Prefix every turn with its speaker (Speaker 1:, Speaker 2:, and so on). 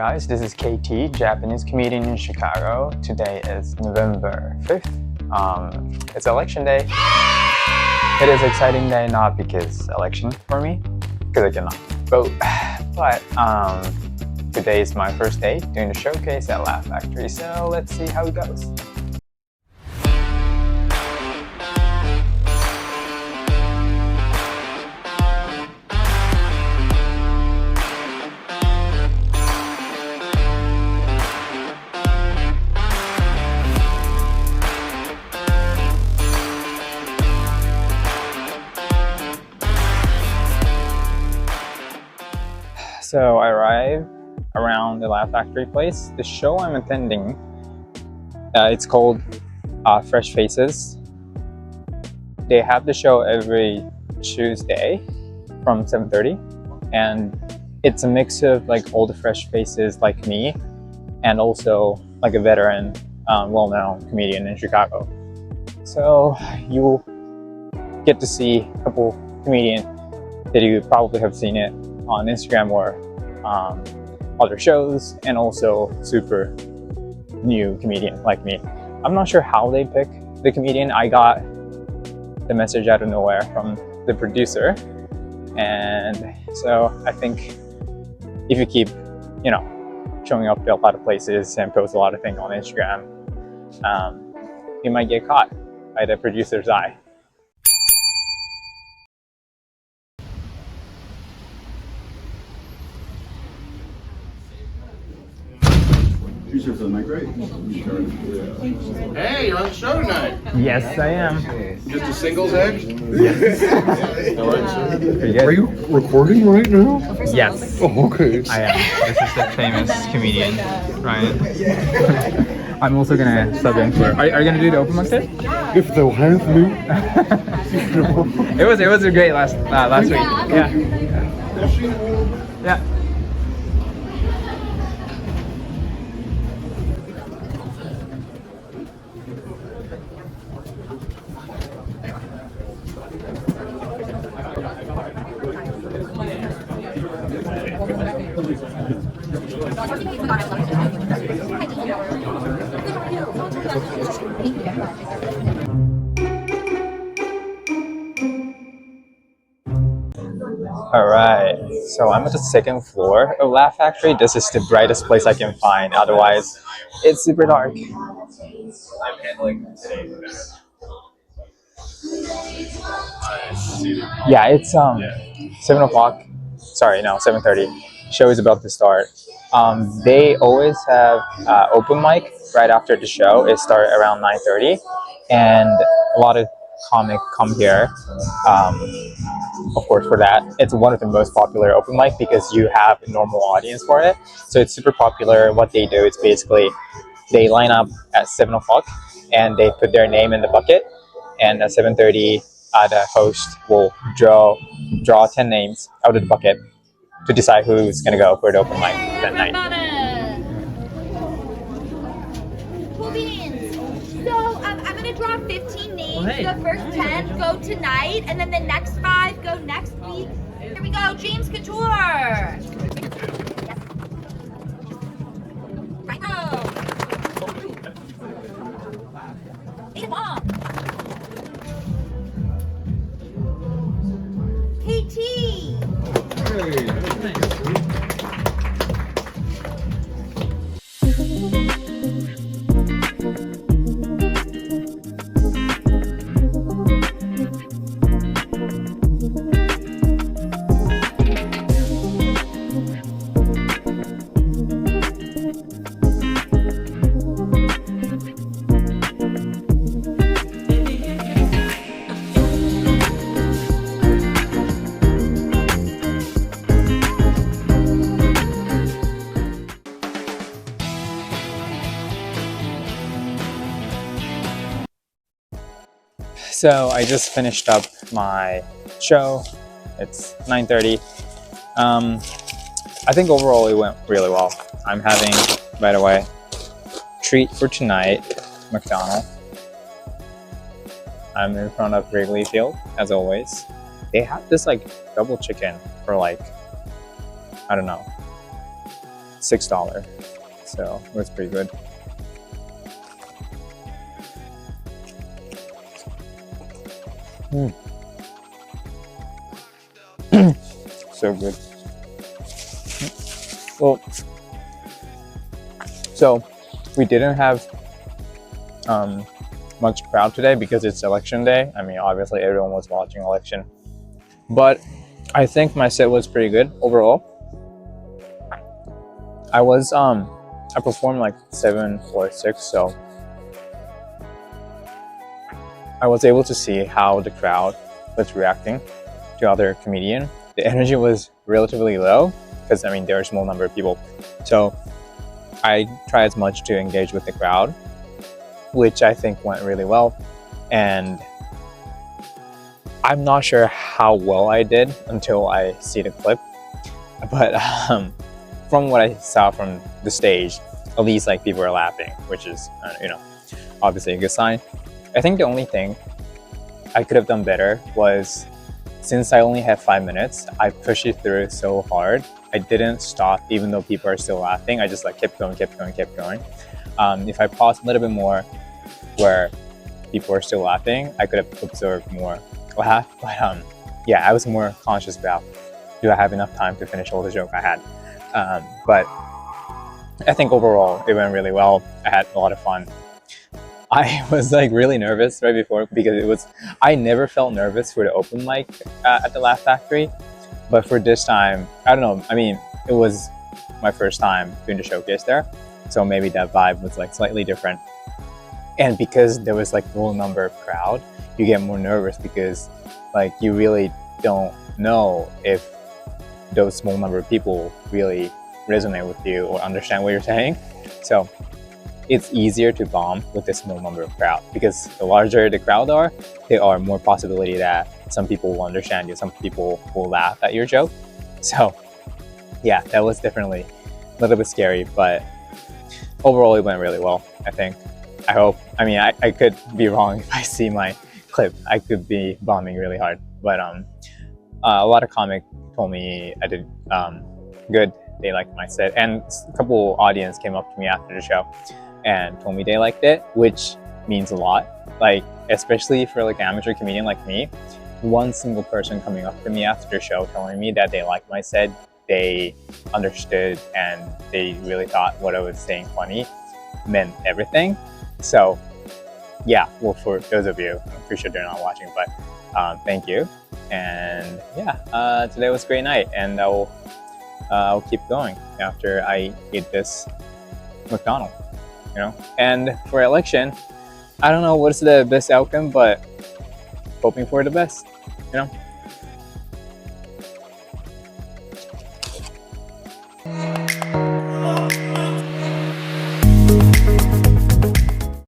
Speaker 1: guys, this is KT, Japanese comedian in Chicago. Today is November 5th. It's election day. It is an exciting day, not because election for me, because I cannot vote, but today is my first day doing the showcase at Laugh Factory, so let's see how it goes. So I arrived around the Laugh Factory place. The show I'm attending, it's called Fresh Faces. They have the show every Tuesday from 7:30, and it's a mix of like all the fresh faces like me, and also like a veteran, well-known comedian in Chicago. So you get to see a couple comedians that you probably have seen it on Instagram or other shows, and also super new comedian like me. I'm not sure how they pick the comedian. I got the message out of nowhere from the producer, and so I think if you keep, showing up to a lot of places and post a lot of things on Instagram, you might get caught by the producer's eye.
Speaker 2: For the mic, right?
Speaker 3: Hey, you're on the show tonight.
Speaker 1: Yes, I am.
Speaker 3: Just a singles act?
Speaker 1: Yes.
Speaker 3: All right, sir.
Speaker 1: Pretty good.
Speaker 2: Are you recording right now?
Speaker 1: Yes.
Speaker 2: Oh, okay.
Speaker 1: I am. This is the famous comedian, Ryan. I'm also gonna sub in for. Are you gonna do the open mic set?
Speaker 2: If they'll have me.
Speaker 1: It was a great last week. Yeah. Yeah. Alright, so I'm at the second floor of Laugh Factory. This is the brightest place I can find, otherwise it's super dark. I'm handling today. Yeah, it's 7 o'clock. Sorry, no, 7:30. Show is about to start. They always have open mic right after the show. It starts around 9:30, and a lot of comics come here. Of course, for that, it's one of the most popular open mic because you have a normal audience for it. So it's super popular. What they do is basically they line up at 7 o'clock and they put their name in the bucket, and at 7:30 the host will draw 10 names out of the bucket to decide who's gonna go for the open mic that night.
Speaker 4: Cool beans. So I'm gonna draw 15 names. The first 10 go tonight, and then the next 5 go next week. Here we go, James Couture. Right now. KT.
Speaker 1: So I just finished up my show. It's 9:30. I think overall it went really well. I'm having, by the way, treat for tonight, McDonald's. I'm in front of Wrigley Field, as always. They have this like double chicken for like, I don't know, $6. So it was pretty good. So good. Well, so we didn't have much crowd today because it's election day. I mean, obviously everyone was watching election, but I think my set was pretty good overall. I performed like 7 or 6, so I was able to see how the crowd was reacting to other comedian. The energy was relatively low because I mean there are a small number of people, so I try as much to engage with the crowd, which I think went really well. And I'm not sure how well I did until I see the clip, but from what I saw from the stage, at least like people are laughing, which is obviously a good sign. I think the only thing I could have done better was, since I only had 5 minutes, I pushed it through so hard. I didn't stop even though people are still laughing. I just like kept going. If I paused a little bit more where people are still laughing, I could have observed more laugh. But yeah, I was more conscious about, do I have enough time to finish all the joke I had? But I think overall it went really well. I had a lot of fun. I was like really nervous right before because I never felt nervous for the open mic at the Laugh Factory, but for this time, I don't know. I mean, it was my first time doing the showcase there, so maybe that vibe was like slightly different. And because there was like a low number of crowd, you get more nervous because like you really don't know if those small number of people really resonate with you or understand what you're saying. So it's easier to bomb with a small number of crowd, because the larger the crowd are, there are more possibility that some people will understand you, some people will laugh at your joke. So yeah, that was definitely a little bit scary, but overall it went really well, I think. I hope. I mean, I could be wrong if I see my clip. I could be bombing really hard, but a lot of comics told me I did good. They liked my set, and a couple audience came up to me after the show and told me they liked it, which means a lot. Like, especially for like an amateur comedian like me, one single person coming up to me after the show telling me that they liked my set, they understood, and they really thought what I was saying funny, meant everything. So yeah, well, for those of you, I'm pretty sure they're not watching, but thank you. And yeah, today was a great night, and I'll keep going after I eat this McDonald's, And for election, I don't know what's the best outcome, but hoping for the best,